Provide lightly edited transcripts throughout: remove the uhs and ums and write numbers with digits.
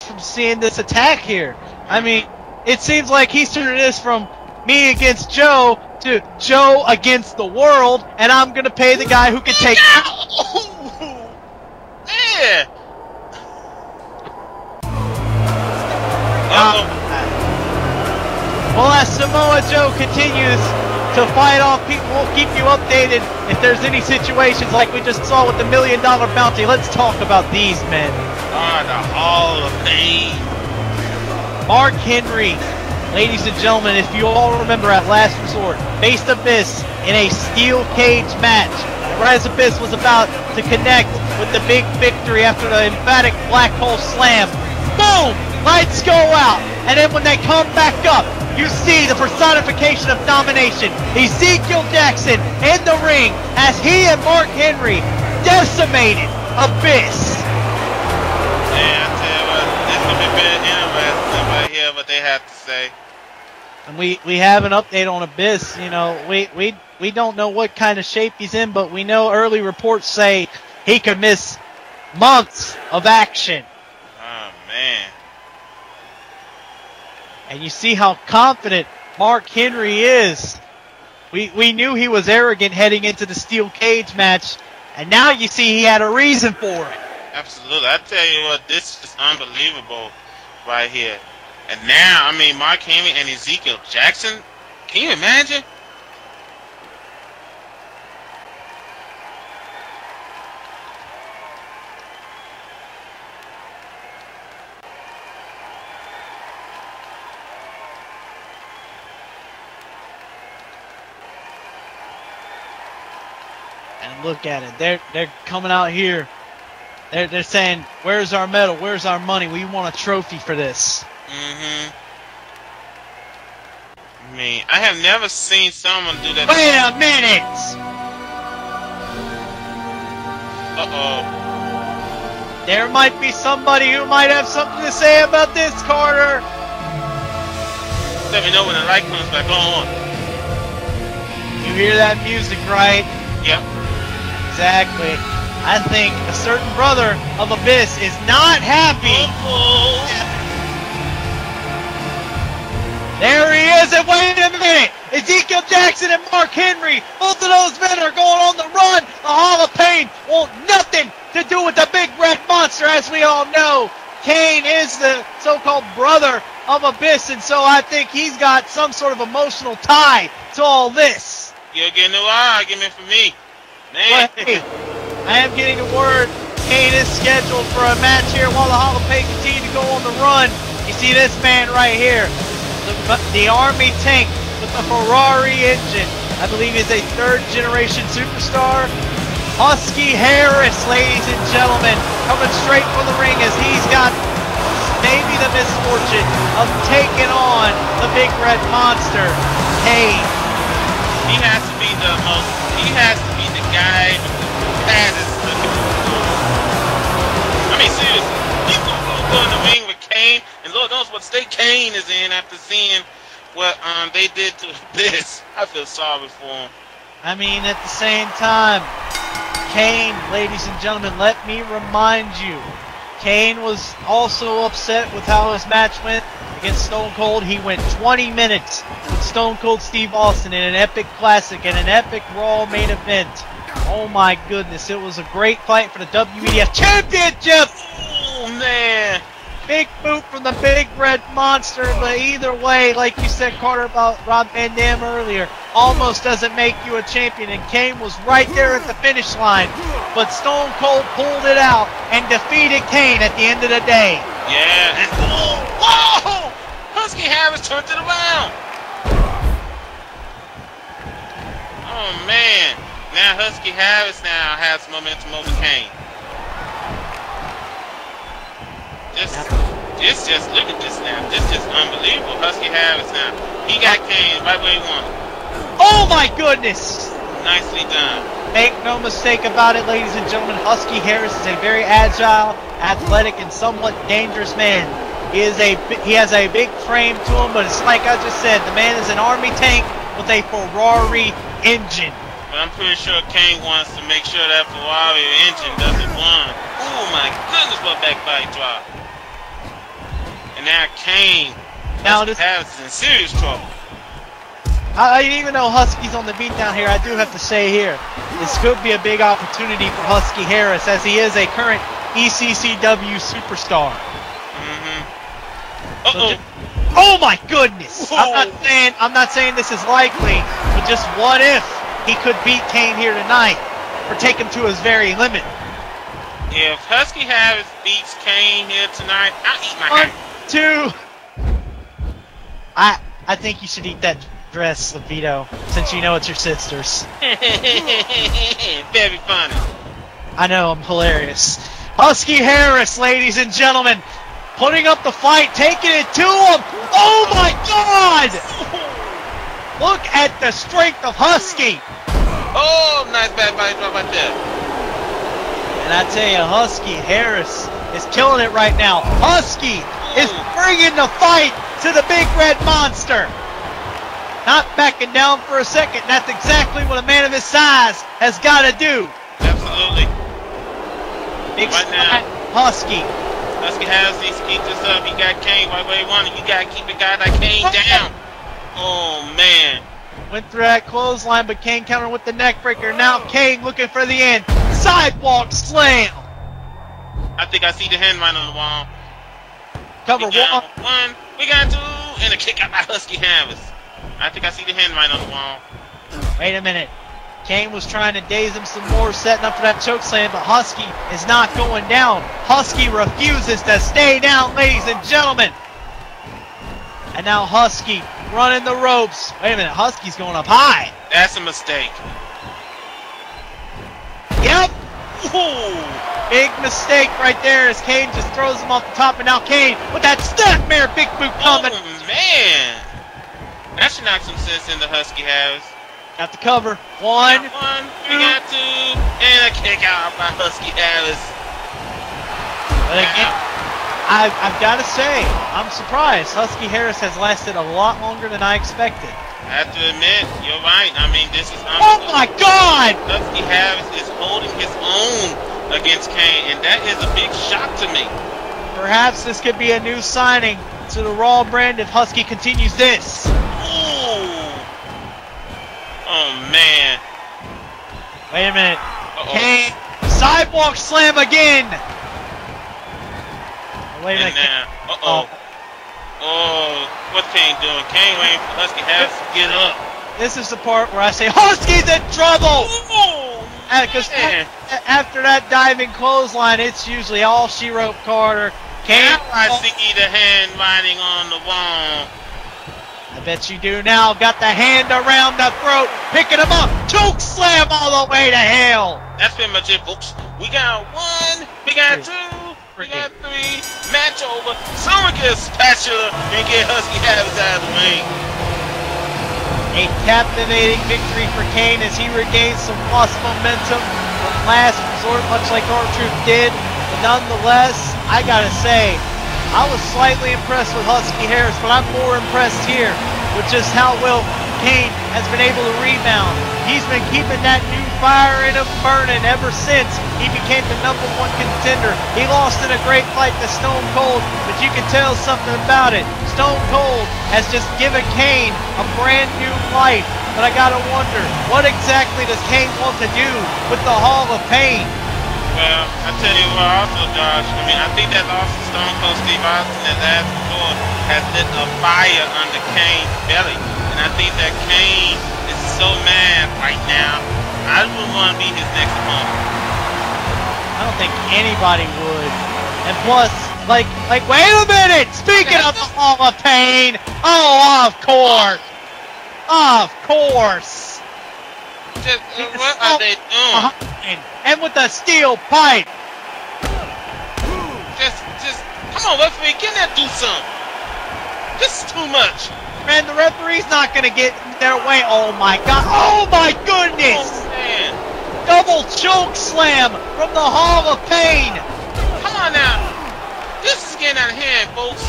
from seeing this attack here. I mean, it seems like he's turning this from me against Joe to Joe against the world, and I'm gonna pay the guy who can take. Oh, yeah. Well, as Samoa Joe continues to fight off people, we'll keep you updated if there's any situations like we just saw with the $1 million bounty. Let's talk about these men. The Hall of Fame. Mark Henry, ladies and gentlemen, if you all remember at Last Resort, faced Abyss in a steel cage match, whereas Abyss was about to connect with the big victory after the emphatic black hole slam. Boom! Lights go out, and then when they come back up, you see the personification of domination, Ezekiel Jackson in the ring as he and Mark Henry decimated Abyss. Yeah, I tell you what, this will be very interesting right here, what they have to say. And we have an update on Abyss. You know, we don't know what kind of shape he's in, but we know early reports say he could miss months of action. Oh, man. And you see how confident Mark Henry is. We knew he was arrogant heading into the steel cage match, and now you see he had a reason for it. Absolutely. I tell you what, this is unbelievable right here. And now, I mean, Mark Henry and Ezekiel Jackson, can you imagine? And look at it. They're coming out here. They're saying, "Where's our medal? Where's our money? We want a trophy for this." Mm-hmm. I mean, I have never seen someone do that. Wait a minute! Uh-oh. There might be somebody who might have something to say about this, Carter. Let me know when the light comes back on. You hear that music, right? Yep. Exactly. I think a certain brother of Abyss is not happy. There he is, and wait a minute! Ezekiel Jackson and Mark Henry, both of those men are going on the run. The Hall of Pain want nothing to do with the Big Red Monster, as we all know. Kane is the so-called brother of Abyss, and so I think he's got some sort of emotional tie to all this. You're getting a argument for me. Man. But, hey, I am getting a word. Kane is scheduled for a match here while the Hall of Pain continue to go on the run. You see this man right here. The Army tank with the Ferrari engine. I believe he's a third-generation superstar. Husky Harris, ladies and gentlemen, coming straight from the ring as he's got maybe the misfortune of taking on the Big Red Monster, Kane. He has to be the guy with the baddest looking. I mean, seriously, he's gonna go in the ring with Kane, and Lord knows what state Kane is in after seeing what they did to this. I feel sorry for him. I mean, at the same time, Kane, ladies and gentlemen, let me remind you, Kane was also upset with how his match went against Stone Cold. He went 20 minutes with Stone Cold Steve Austin in an epic classic and an epic Raw main event. Oh my goodness, it was a great fight for the WEDF Championship! Oh man! Big boot from the Big Red Monster, but either way, like you said, Carter, about Rob Van Dam earlier, almost doesn't make you a champion, and Kane was right there at the finish line, but Stone Cold pulled it out and defeated Kane at the end of the day. Yeah, and whoa! Husky Harris turned it around. Oh man, now Husky Harris now has momentum over Kane. Just look at this now. This is unbelievable. Husky Harris now. He got Kane right where he wanted. Oh my goodness! Nicely done. Make no mistake about it, ladies and gentlemen. Husky Harris is a very agile, athletic, and somewhat dangerous man. He has a big frame to him, but it's like I just said, the man is an Army tank with a Ferrari engine. But I'm pretty sure Kane wants to make sure that Ferrari engine doesn't run. Oh my goodness, what back body drop. now Kane. Now Husky Harris is in serious trouble. Even though Husky's on the beat down here, I do have to say here, this could be a big opportunity for Husky Harris, as he is a current ECCW superstar. Oh my goodness! I'm not saying this is likely, but just what if he could beat Kane here tonight, or take him to his very limit? If Husky Harris beats Kane here tonight, I'll eat my hand. 1, 2. I think you should eat that dress, Levito, since you know it's your sister's. Very funny. I know, I'm hilarious. Husky Harris, ladies and gentlemen, putting up the fight, taking it to him. Oh my God! Look at the strength of Husky. Oh, nice bad body drop right there. And I tell you, Husky Harris is killing it right now. Husky is bringing the fight to the big red monster. Not backing down for a second. That's exactly what a man of his size has got to do. Absolutely. Right now, Husky Harris needs to keep this up. He got Kane right where he wanted. You got to keep a guy like Kane down. Oh, man. Went through that clothesline, but Kane countered with the neck breaker. Now Kane looking for the end. Sidewalk slam. I think I see the hand right on the wall. Cover one. We got 2. And a kick out by Husky Harris. I think I see the hand right on the wall. Wait a minute. Kane was trying to daze him some more, setting up for that choke slam, but Husky is not going down. Husky refuses to stay down, ladies and gentlemen. And now Husky running the ropes. Wait a minute, Husky's going up high. That's a mistake. Yep. Ooh. Big mistake right there as Kane just throws him off the top, and now Kane with that snapmare big boot coming. Oh, man. That should knock some sense into Husky Harris. Got the cover. 1, 2. We got 2. And a kick out by Husky Harris. But again, I've got to say, I'm surprised. Husky Harris has lasted a lot longer than I expected. I have to admit, you're right. I mean, this is oh my God! Husky Harris is holding his own against Kane, and that is a big shock to me. Perhaps this could be a new signing to the Raw brand if Husky continues this. Ooh. Oh, man. Wait a minute. Kane, sidewalk slam again. Wait a minute. Oh, what's Kane doing? Kane waiting for Husky Harris to get up. This is the part where I say, Husky's in trouble! Because after that diving clothesline, it's usually all she wrote Carter. Kane, now I see the hand writing on the wall. I bet you do now. Got the hand around the throat, picking him up. Choke slam all the way to hell. That's pretty much it, folks. We got 1, we got 2, we got 3. Match over. Someone get a spatula and get Husky Harris out of the ring. A captivating victory for Kane as he regains some lost momentum from last resort, much like R-Truth did. But nonetheless, I gotta say, I was slightly impressed with Husky Harris, but I'm more impressed here with just how well Kane has been able to rebound. He's been keeping that new fire in him burning ever since he became the #1 contender. He lost in a great fight to Stone Cold, but you can tell something about it. Stone Cold has just given Kane a brand new life. But I gotta wonder, what exactly does Kane want to do with the Hall of Pain? Well, I tell you what also, Josh, I mean, I think that loss to Stone Cold Steve Austin at last resort has lit a fire under Kane's belly. And I think that Kane is so mad right now. I wouldn't want to be his next opponent. I don't think anybody would. And plus, like, wait a minute! Speaking of the Hall of Pain, oh, of course! Of course! Just, what are they doing? And with the steel pipe. Just, come on, referee, get that do something. This is too much. Man, the referee's not going to get their way. Oh my God. Oh my goodness. Oh, man. Double choke slam from the Hall of Pain. Come on now. This is getting out of hand, folks.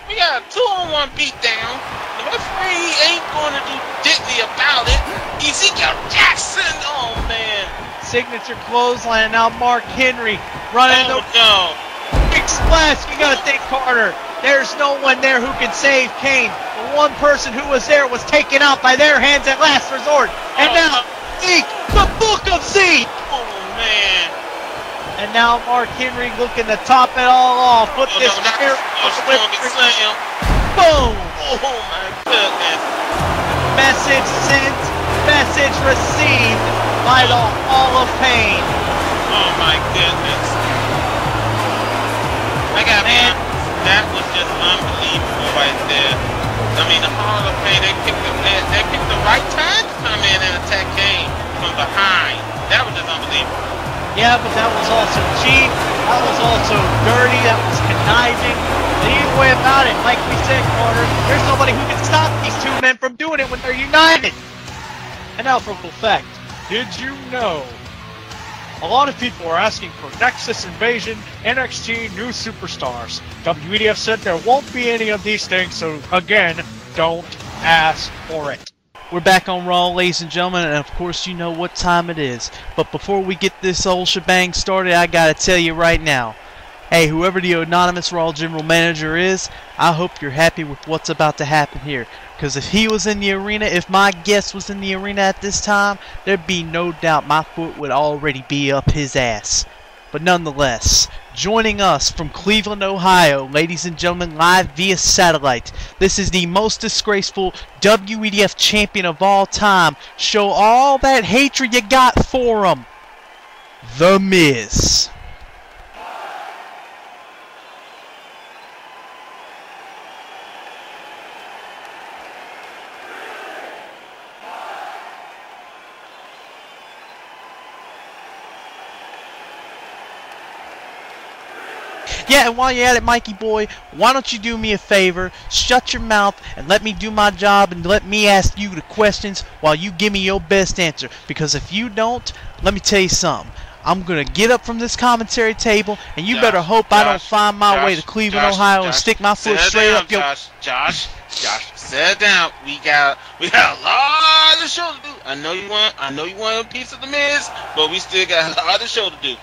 We got a 2-on-1 beatdown. The referee ain't going to do diddly about it. Ezekiel Jackson, oh man. Signature clothesline, now Mark Henry running no. Big splash. You gotta think, Carter. There's no one there who can save Kane. The one person who was there was taken out by their hands at last resort. And now, Zeke, the Book of Zeke. Oh, man. And now Mark Henry looking to top it all off. Put this here. Boom. Oh, my goodness. Message sent. Message received by the Hall of Pain. Oh, my goodness. That was just unbelievable right there. I mean, the Hall of Pain, they picked the right time to come in and attack Kane from behind. That was just unbelievable. Yeah, but that was also cheap. That was also dirty. That was conniving. But either way about it, like we said, Carter, there's nobody who can stop these two men from doing it when they're united. And now for a fact, did you know? A lot of people are asking for Nexus Invasion, NXT new superstars. WEDF said there won't be any of these things, so again, don't ask for it. We're back on Raw, ladies and gentlemen, and of course you know what time it is. But before we get this whole shebang started, I gotta tell you right now. Hey, whoever the anonymous Raw General Manager is, I hope you're happy with what's about to happen here. Because if he was in the arena, if my guest was in the arena at this time, there'd be no doubt my foot would already be up his ass. But nonetheless, joining us from Cleveland, Ohio, ladies and gentlemen, live via satellite, this is the most disgraceful WEDF champion of all time. Show all that hatred you got for him, The Miz. Yeah, and while you're at it, Mikey boy, why don't you do me a favor, shut your mouth, and let me do my job, and let me ask you the questions while you give me your best answer. Because if you don't, let me tell you something. I'm going to get up from this commentary table, and you better hope I don't find my way to Cleveland, Ohio, and stick my foot straight up your... Josh, sit down. We got a lot of show to do. I know you want a piece of the Miz, but we still got a lot of show to do.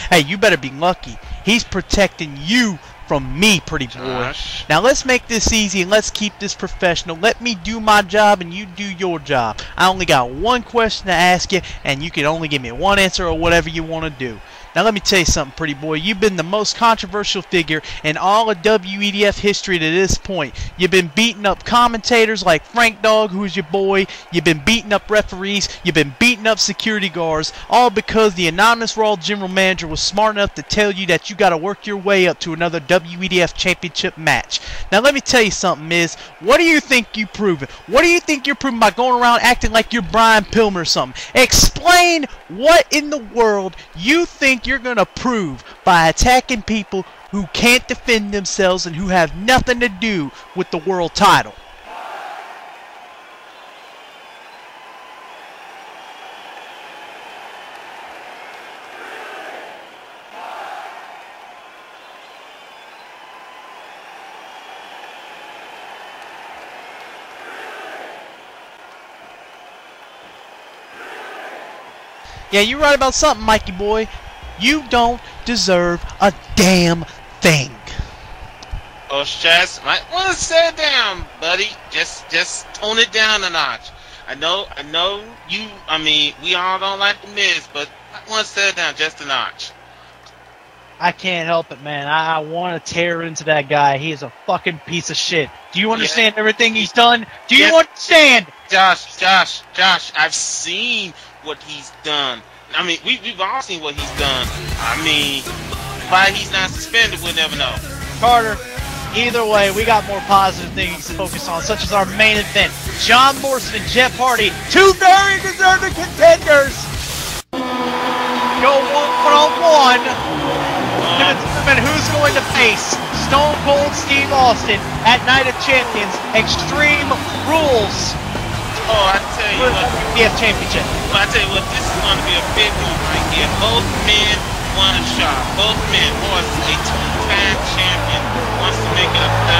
Hey, you better be lucky. He's protecting you from me, pretty boy. Josh. Now let's make this easy and let's keep this professional. Let me do my job and you do your job. I only got one question to ask you, and you can only give me one answer or whatever you want to do. Now let me tell you something, pretty boy. You've been the most controversial figure in all of WEDF history to this point. You've been beating up commentators like Frank Dogg, who's your boy. You've been beating up referees. You've been beating up security guards. All because the anonymous Raw General Manager was smart enough to tell you that you got to work your way up to another WEDF Championship match. Now let me tell you something, Miz. What do you think you're proving? What do you think you're proving by going around acting like you're Brian Pillman or something? Explain what in the world you think you're going to prove by attacking people who can't defend themselves and who have nothing to do with the world title. Yeah, you're right about something, Mikey boy. You don't deserve a damn thing. Oh, Stress, might want to sit down, buddy. Just tone it down a notch. I know you. I mean, we all don't like the Miz, but I want to sit down just a notch. I can't help it, man. I want to tear into that guy. He is a fucking piece of shit. Do you understand everything he's done? Do you understand? Josh, I've seen what he's done. I mean, we've all seen what he's done. I mean, why he's not suspended, we'll never know. Carter, either way, we got more positive things to focus on, such as our main event. John Morrison and Jeff Hardy, two very deserving contenders, go one-on-one to determine who's going to face Stone Cold Steve Austin at Night of Champions Extreme Rules. Oh, I tell you what, WEDF Championship. Well, I tell you what, this is going to be a big move right here. Both men want a shot. Both men. Morrison, a two-time champion, wants to make it a third.